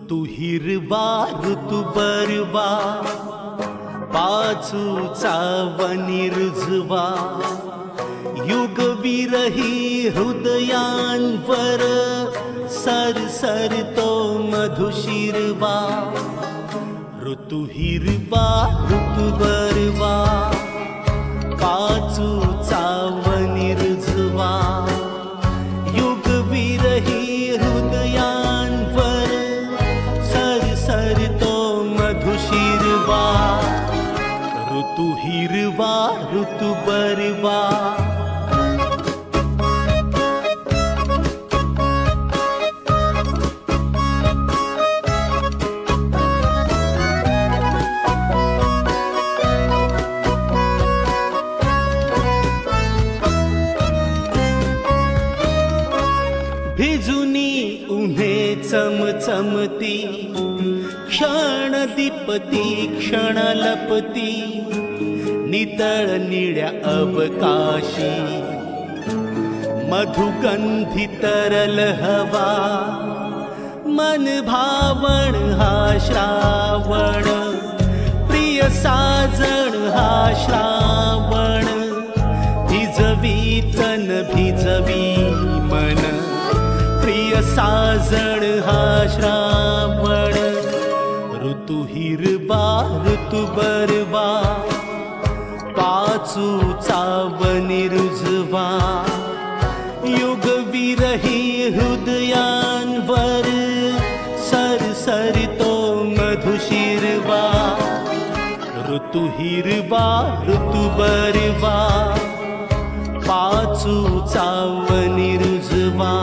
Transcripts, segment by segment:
ऋतू हिरवा ऋतू बरवा, पाचूचा वनी रुजवा, युग विरही हृदयांवर सरसरतो मधुशिरवा। ऋतू हिरवा ऋतू बरवा, पाचूचा वनी रुजवा, युग विरही हृदयांवर सरसरतो मधुशिरवा। ऋतू हिरवा ऋतू बरवा। भिजुनी उन्हे चमचमती, क्षण दीपती क्षण लपती, नितळ निळ्या अवकाशी, मधुगंधी तरल हवा, मन भावण हा श्रावण, प्रिय साजण हा श्रावण, भिजवी तन भिजवी मन, प्रिय साजण हा श्रावण। ऋतू हिरवा ऋतू बरवा, पाचूचा वनी रुजवा, युग विरही हृदयांवर सरसरतो मधुशिरवा। ऋतू हिरवा ऋतू बरवा, पाचूचा वनी रुजवा,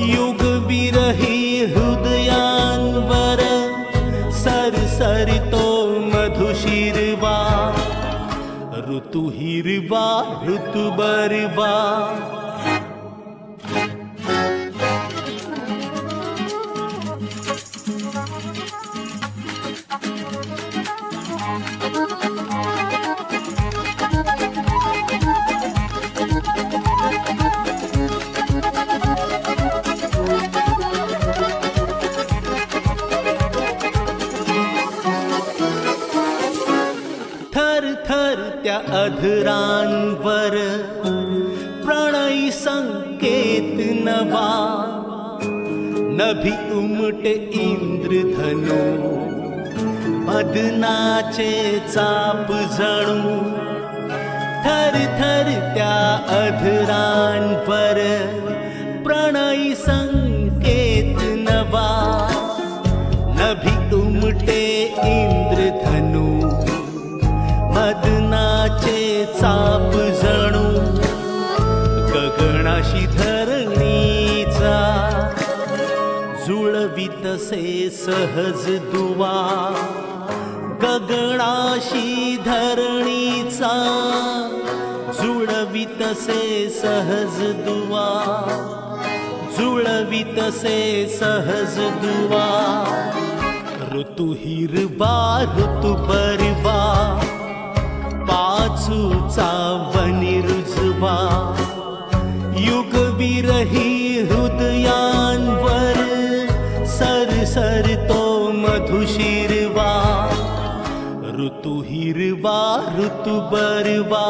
युग विरही हृदयांवर सरसरतो मधुशिरवा। ऋतू हिरवा ऋतू बरवा। थर थर त्या अधरांवर प्रणयी संकेत नवा, नभी उमटे इंद्रधनु, मदनाचे चाप जणू। थर थर त्या अधरांवर प्रणयी संकेत नवा, नभी उमटे इंद्रधनु, मदनाचे चाप जणू। गगनाशी धरणीचा जुळवितसे सहज दुवा, गगनाशी धरणीचा जुळवितसे सहज दुवा, जुळवितसे सहज दुवा। ऋतू हिरवा ऋतू बरवा, पाचूचा वनी रुजवा, युग विरही हृदयांवर सरसरतो मधुशिरवा। ऋतू हिरवा ऋतू बरवा।